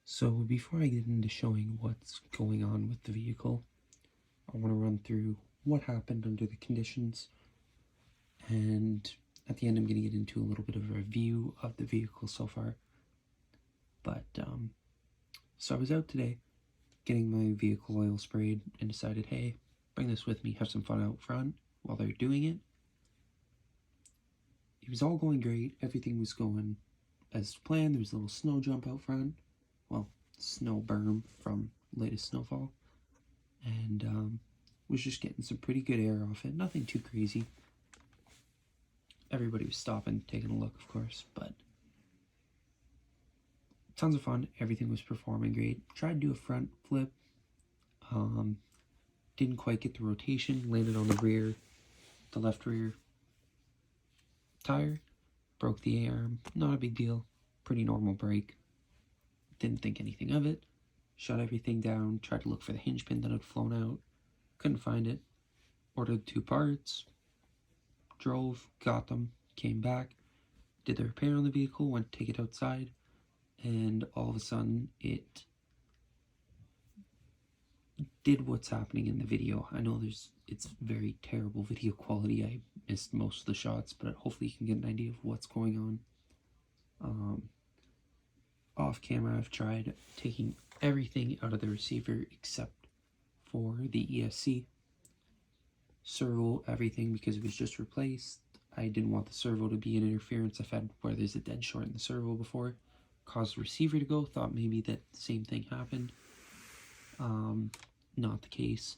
So before I get into showing what's going on with the vehicle, I want to run through what happened under the conditions, and at the end I'm going to get into a little bit of a review of the vehicle so far. But so I was out today getting my vehicle oil sprayed and decided, hey, bring this with me, have some fun out front while they're doing it. It was all going great, everything was going as planned. There was a little snow jump out front, well, snow berm from latest snowfall, and was just getting some pretty good air off it, nothing too crazy. Everybody was stopping, taking a look, of course, but tons of fun. Everything was performing great. Tried to do a front flip, didn't quite get the rotation, landed on the left rear tire, broke the arm, not a big deal, pretty normal break. Didn't think anything of it, shut everything down, tried to look for the hinge pin that had flown out, couldn't find it, ordered 2 parts, drove, got them, came back, did the repair on the vehicle, went to take it outside, and all of a sudden it did what's happening in the video. I know it's very terrible video quality. I missed most of the shots, but hopefully you can get an idea of what's going on. Off camera, I've tried taking everything out of the receiver except for the ESC. Servo, everything, because it was just replaced. I didn't want the servo to be an interference. I've had where there's a dead short in the servo before. Caused the receiver to go. Thought maybe that the same thing happened. Not the case.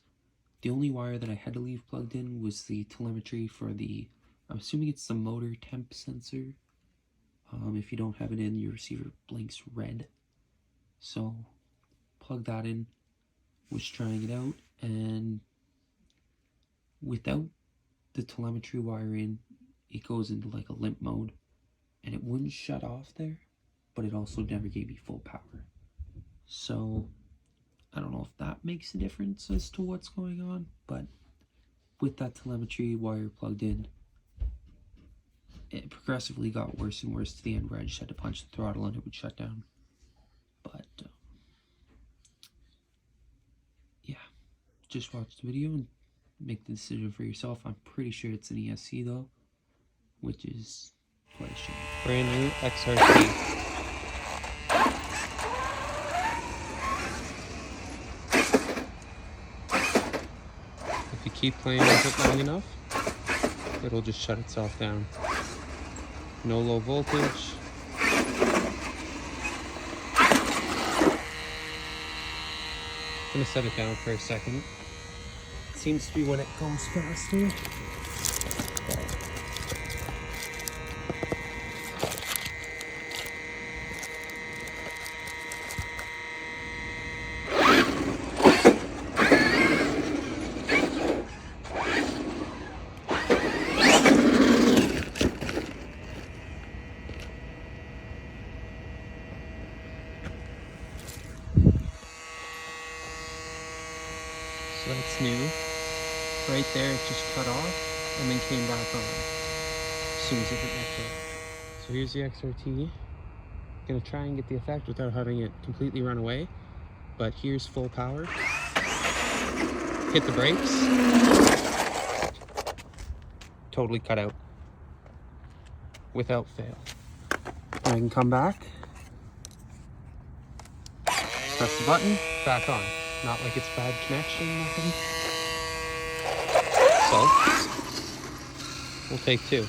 The only wire that I had to leave plugged in was the telemetry for the, I'm assuming it's the motor temp sensor. If you don't have it in, your receiver blinks red. So, plug that in. Was trying it out, and without the telemetry wire in, it goes into like a limp mode, and it wouldn't shut off there, but it also never gave me full power. So, I don't know if that makes a difference as to what's going on, but with that telemetry wire plugged in, it progressively got worse and worse to the end where I just had to punch the throttle and it would shut down. But, yeah, just watch the video and make the decision for yourself. I'm pretty sure it's an ESC though, which is what it should be. Brand new XRT. If you keep playing with it long enough, it'll just shut itself down. No low voltage. I'm gonna set it down for a second. Seems to be when it goes faster. So that's new. Right there it just cut off and then came back on as soon as it hit my foot. So here's the XRT. Gonna try and get the effect without having it completely run away. But here's full power. Hit the brakes. Totally cut out. Without fail. I can come back. Press the button, back on. Not like it's bad connection, nothing. So, we'll take 2.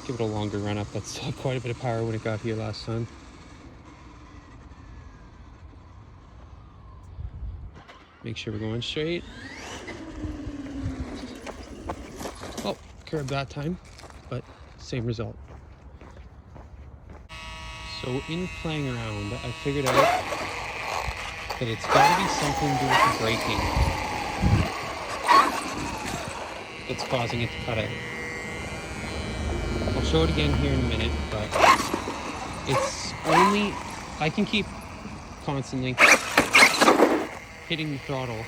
Give it a longer run up. That's still quite a bit of power when it got here last time. Make sure we're going straight. Oh, curb that time, but same result. So in playing around, I figured out that it's got to be something to do with the braking that's causing it to cut out. I'll show it again here in a minute, but it's only, I can keep constantly hitting the throttle.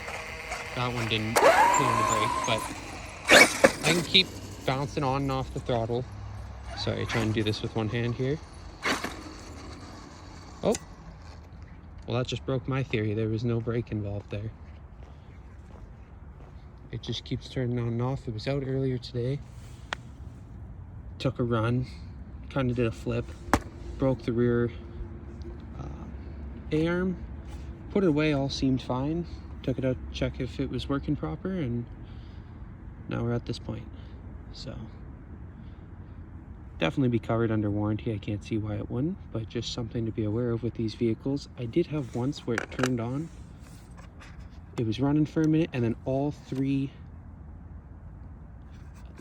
That one didn't clean the brake, but I can keep bouncing on and off the throttle. Sorry, trying to do this with one hand here. Oh, well, that just broke my theory. There was no brake involved there. It just keeps turning on and off. It was out earlier today. Took a run, kind of did a flip, broke the rear A-arm, put it away, all seemed fine. Took it out to check if it was working proper, and now we're at this point. So definitely be covered under warranty. I can't see why it wouldn't, but just something to be aware of with these vehicles. I did have once where it turned on. It was running for a minute, and then all 3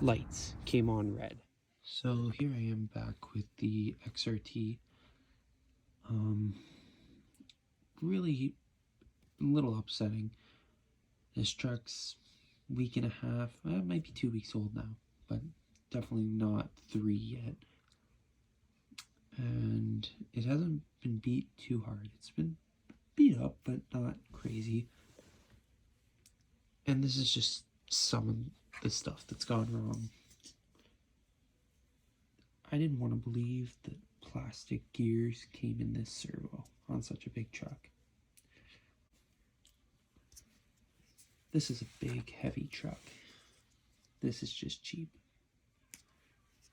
lights came on red. So here I am back with the XRT. Really a little upsetting. This truck's week and a half, it might be 2 weeks old now, but definitely not 3 yet. And it hasn't been beat too hard. It's been beat up, but not crazy. And this is just some of the stuff that's gone wrong. I didn't want to believe that plastic gears came in this servo on such a big truck. This is a big, heavy truck. This is just cheap.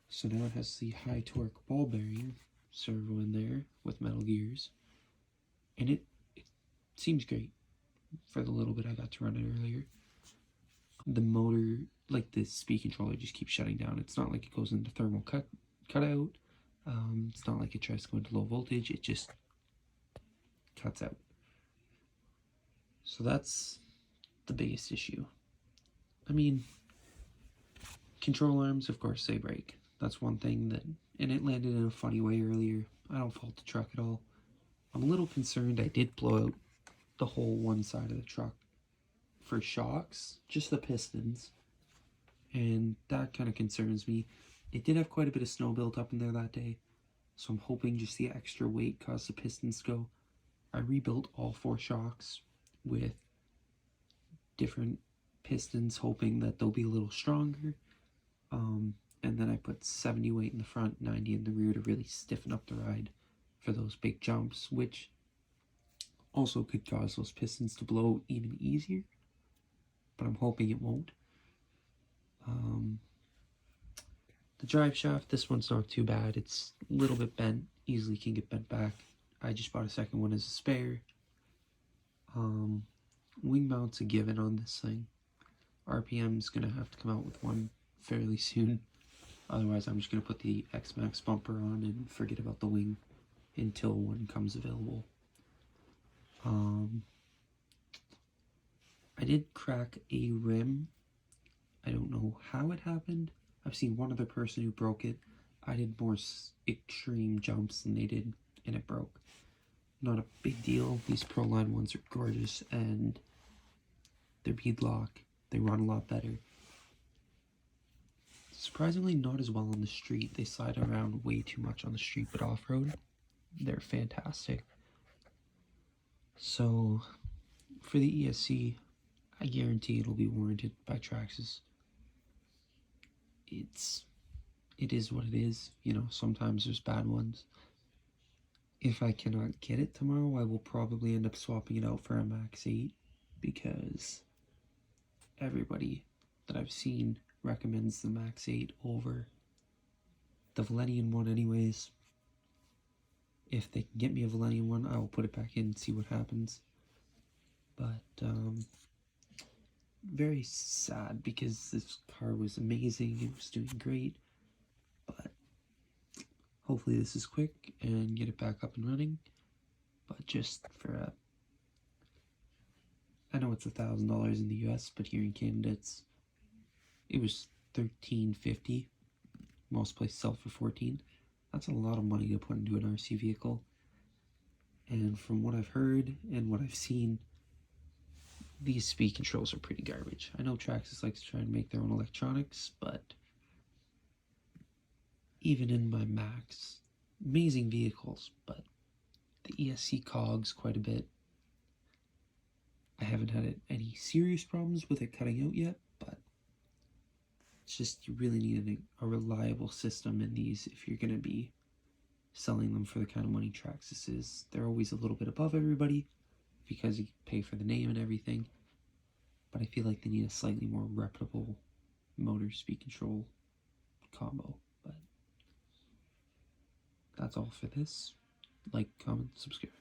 So now it has the high torque ball bearing servo in there with metal gears. And it seems great for the little bit I got to run it earlier. The motor, like the speed controller, just keeps shutting down. It's not like it goes into thermal cutout. It's not like it tries to go into low voltage. It just cuts out. So that's the biggest issue. I mean, control arms, of course, they break. That's one thing that, and it landed in a funny way earlier. I don't fault the truck at all. I'm a little concerned. I did blow out the whole one side of the truck for shocks, just the pistons, and that kind of concerns me. It did have quite a bit of snow built up in there that day, so I'm hoping just the extra weight caused the pistons to go. I rebuilt all 4 shocks with different pistons, hoping that they'll be a little stronger. And then I put 70 weight in the front, 90 in the rear to really stiffen up the ride for those big jumps, which also could cause those pistons to blow even easier, but I'm hoping it won't. The drive shaft, this one's not too bad. It's a little bit bent, easily can get bent back. I just bought a second one as a spare. Wing mount's a given on this thing. RPM's gonna have to come out with one fairly soon. Otherwise, I'm just going to put the X-Max bumper on and forget about the wing until one comes available. I did crack a rim. I don't know how it happened. I've seen one other person who broke it. I did more extreme jumps than they did, and it broke. Not a big deal. These Proline ones are gorgeous, and they're beadlock. They run a lot better. Surprisingly not as well on the street. They slide around way too much on the street, but off-road, they're fantastic. So for the ESC, I guarantee it'll be warranted by Traxxas. It is what it is, you know, sometimes there's bad ones. If I cannot get it tomorrow, I will probably end up swapping it out for a Max 8, because everybody that I've seen recommends the Max 8 over the Valenian one anyways. If they can get me a Valenian one, I will put it back in and see what happens. But very sad, because this car was amazing, it was doing great, but hopefully this is quick and get it back up and running. But just for I know it's $1,000 in the US, but here in Canada it was $13.50. Most places sell for $14. That's a lot of money to put into an RC vehicle. And from what I've heard and what I've seen, these speed controls are pretty garbage. I know Traxxas likes to try and make their own electronics, but even in my Max, amazing vehicles, but the ESC cogs quite a bit. I haven't had any serious problems with it cutting out yet, but it's just, you really need a reliable system in these if you're going to be selling them for the kind of money Traxxas is. They're always a little bit above everybody because you pay for the name and everything, but I feel like they need a slightly more reputable motor speed control combo. But that's all for this. Like, comment, subscribe.